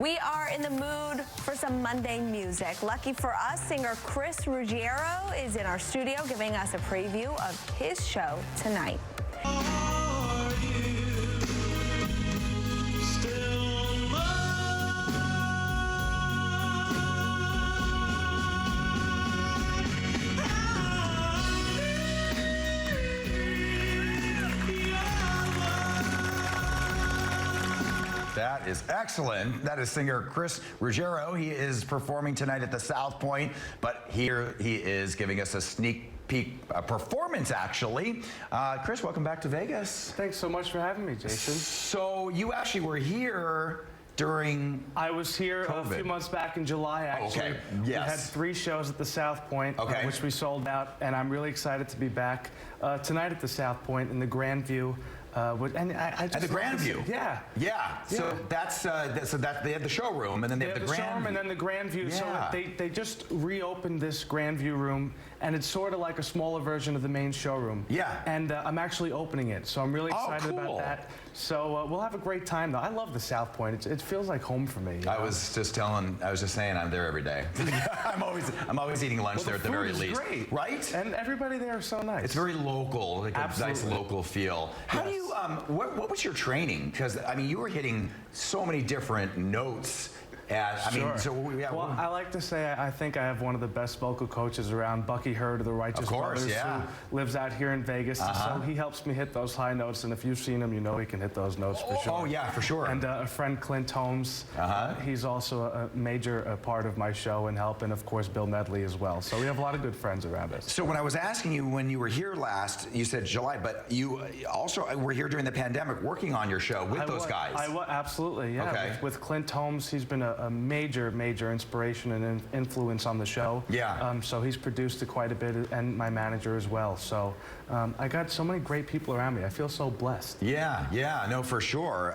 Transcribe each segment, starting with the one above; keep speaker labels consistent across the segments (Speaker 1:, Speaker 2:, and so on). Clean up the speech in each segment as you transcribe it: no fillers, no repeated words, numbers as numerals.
Speaker 1: We are in the mood for some Monday music. Lucky for us, singer Chris Ruggiero is in our studio giving us a preview of his show tonight.
Speaker 2: That is excellent. That is singer Chris Ruggiero. He is performing tonight at the South Point, but here he is giving us a sneak peek performance, actually. Chris, welcome back to Vegas.
Speaker 3: Thanks so much for having me, Jason.
Speaker 2: So you actually were here during
Speaker 3: I was here
Speaker 2: COVID.
Speaker 3: A few months back in July, actually.
Speaker 2: Okay, yes.
Speaker 3: We had 3 shows at the South Point, which we sold out, and I'm really excited to be back tonight at the South Point in the Grandview.
Speaker 2: At the Grandview?
Speaker 3: Yeah.
Speaker 2: Yeah. So that's they had the showroom, and then they have the
Speaker 3: Grandview. Showroom and then the Grandview.
Speaker 2: Yeah.
Speaker 3: So they just reopened this Grandview room, and it's sort of like a smaller version of the main showroom.
Speaker 2: Yeah.
Speaker 3: And I'm actually opening it, so I'm really excited about that. So we'll have a great time, though. I love the South Point. It feels like home for me.
Speaker 2: I was just saying I'm there every day. I'm always eating lunch there at the very least.
Speaker 3: Great.
Speaker 2: Right?
Speaker 3: And everybody there is so nice.
Speaker 2: It's very local, like a nice local feel. How do you, what was your training? Because, I mean, you were hitting so many different notes.
Speaker 3: Well, I like to say I think I have one of the best vocal coaches around, Bucky Hurd of the Righteous Brothers, who lives out here in Vegas. So he helps me hit those high notes, and if you've seen him, you know he can hit those notes for sure.
Speaker 2: Oh, yeah, for sure.
Speaker 3: And a friend, Clint Holmes, he's also a major part of my show and help, and of course Bill Medley as well. So we have a lot of good friends around us.
Speaker 2: So when I was asking you when you were here last, you said July, but you also were here during the pandemic working on your show with those guys.
Speaker 3: Absolutely, yeah.
Speaker 2: Okay.
Speaker 3: With Clint Holmes, he's been a major inspiration and influence on the show.
Speaker 2: Yeah.
Speaker 3: So he's produced it quite a bit, and my manager as well. So I got so many great people around me. I feel so blessed.
Speaker 2: Yeah, no, for sure.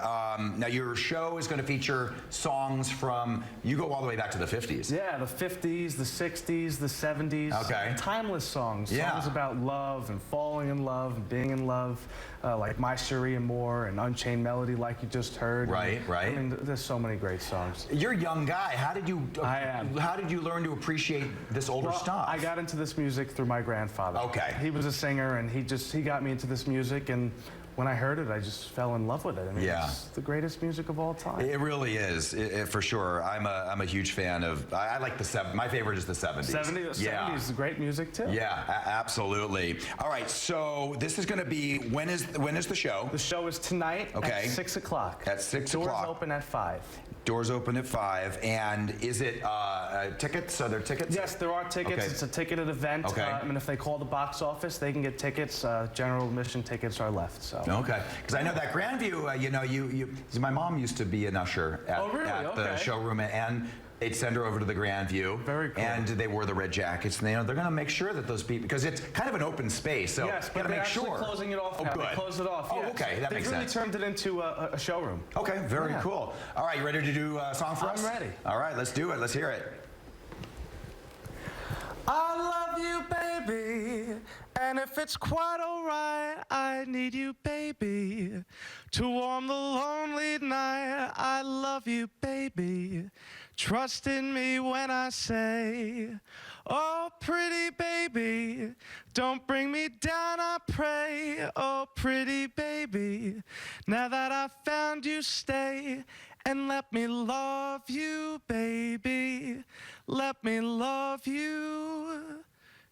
Speaker 2: Now your show is going to feature songs from, you go all the way back to the 50s.
Speaker 3: Yeah, the 50s, the 60s, the 70s.
Speaker 2: Okay.
Speaker 3: Timeless songs.
Speaker 2: Yeah.
Speaker 3: Songs about love and falling in love and being in love, like My Cherie Amour and Unchained Melody, like you just heard.
Speaker 2: Right.
Speaker 3: I mean, there's so many great songs.
Speaker 2: You're a young guy. How did you learn to appreciate this older stuff?
Speaker 3: I got into this music through my grandfather.
Speaker 2: Okay.
Speaker 3: He was a singer, and he got me into this music, and when I heard it, I just fell in love with it. I mean, it's the greatest music of all time.
Speaker 2: It really is, for sure. I'm a huge fan of. I like the 70s. My favorite is the 70s.
Speaker 3: The 70s is great music too.
Speaker 2: Yeah, absolutely. All right, so this is going to be when is the show?
Speaker 3: The show is tonight at 6 o'clock.
Speaker 2: At 6 o'clock.
Speaker 3: Doors open at 5.
Speaker 2: Doors open at 5, and is it tickets? Are there tickets?
Speaker 3: Yes, there are tickets.
Speaker 2: Okay.
Speaker 3: It's a ticketed event. And if they call the box office, they can get tickets. General admission tickets are left. So.
Speaker 2: Okay, because I know that Grandview. You know, my mom used to be an usher at the showroom, and they'd send her over to the Grandview.
Speaker 3: Very cool.
Speaker 2: And they wore the red jackets, and they're going to make sure that those people, because it's kind of an open space, so
Speaker 3: yes,
Speaker 2: got to make sure.
Speaker 3: They're closing it off now.
Speaker 2: Good.
Speaker 3: They close it off.
Speaker 2: Oh, okay, that makes sense.
Speaker 3: They've really turned it into a showroom.
Speaker 2: Okay, very cool. All right, you ready to do a song for us?
Speaker 3: I'm ready.
Speaker 2: All right, let's do it. Let's hear it.
Speaker 3: I love you, baby, and if it's quite alright, I need you, baby, to warm the lonely night. I love you, baby, trust in me when I say, oh, pretty baby, don't bring me down, I pray. Oh, pretty baby, now that I've found you, stay and let me love you, baby. Let me love you.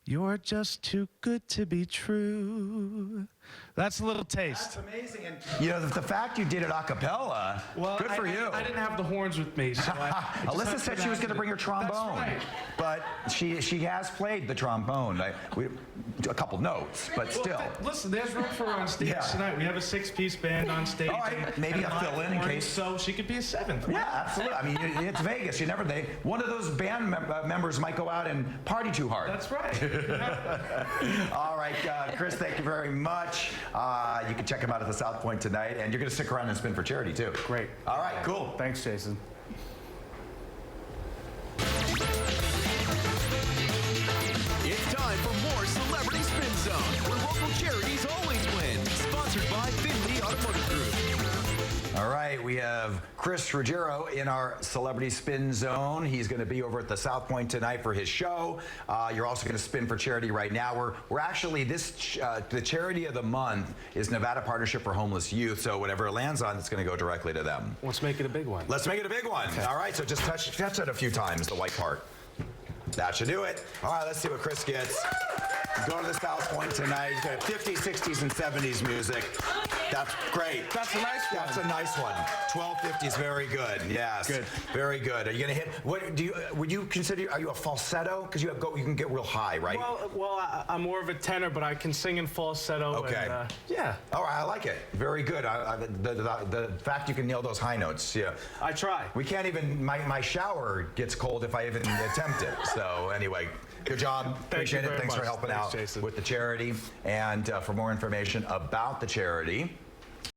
Speaker 3: You're just too good to be true. That's a little taste.
Speaker 2: That's amazing. And you know, the fact you did it a cappella, good for you.
Speaker 3: I didn't have the horns with me, so
Speaker 2: Alyssa said she was going to bring her trombone. That's right. But she has played the trombone. A couple notes, but still.
Speaker 3: Listen, there's room for her on stage tonight. We have a 6-piece band on stage.
Speaker 2: All right, maybe a fill-in in case.
Speaker 3: So she could be a 7th.
Speaker 2: Yeah, absolutely. I mean, it's Vegas. You never. One of those band members might go out and party too hard.
Speaker 3: That's right.
Speaker 2: All right, Chris, thank you very much. You can check him out at the South Point tonight, and you're going to stick around and spin for charity too.
Speaker 3: Great.
Speaker 2: All right, cool.
Speaker 3: Thanks, Jason.
Speaker 4: It's time for more Celebrity Spin Zone, where local charities always win. Sponsored by Finley Automotive Group.
Speaker 2: All All right, we have Chris Ruggiero in our Celebrity Spin Zone. He's going to be over at the South Point tonight for his show. You're also going to spin for charity right now. We're actually, the charity of the month is Nevada Partnership for Homeless Youth, so whatever it lands on, it's going to go directly to them.
Speaker 3: Let's make it a big one.
Speaker 2: Let's make it a big one. Okay. All right, so just touch it a few times, the white part. That should do it. All right, let's see what Chris gets. He's going to the South Point tonight. He's got 50s, 60s, and 70s music. That's great.
Speaker 3: That's a nice one.
Speaker 2: That's a nice one. 1250s, very good. Yes.
Speaker 3: Good.
Speaker 2: Very good. Are you gonna hit? What do you? Would you consider? Are you a falsetto? Because you can get real high, right?
Speaker 3: Well, I'm more of a tenor, but I can sing in falsetto.
Speaker 2: Okay.
Speaker 3: And, yeah.
Speaker 2: All right, I like it. Very good. The fact you can nail those high notes. Yeah.
Speaker 3: I try.
Speaker 2: We can't even. My shower gets cold if I even attempt it. So anyway. Good job. Appreciate it. Thanks for helping out with the charity. And for more information about the charity,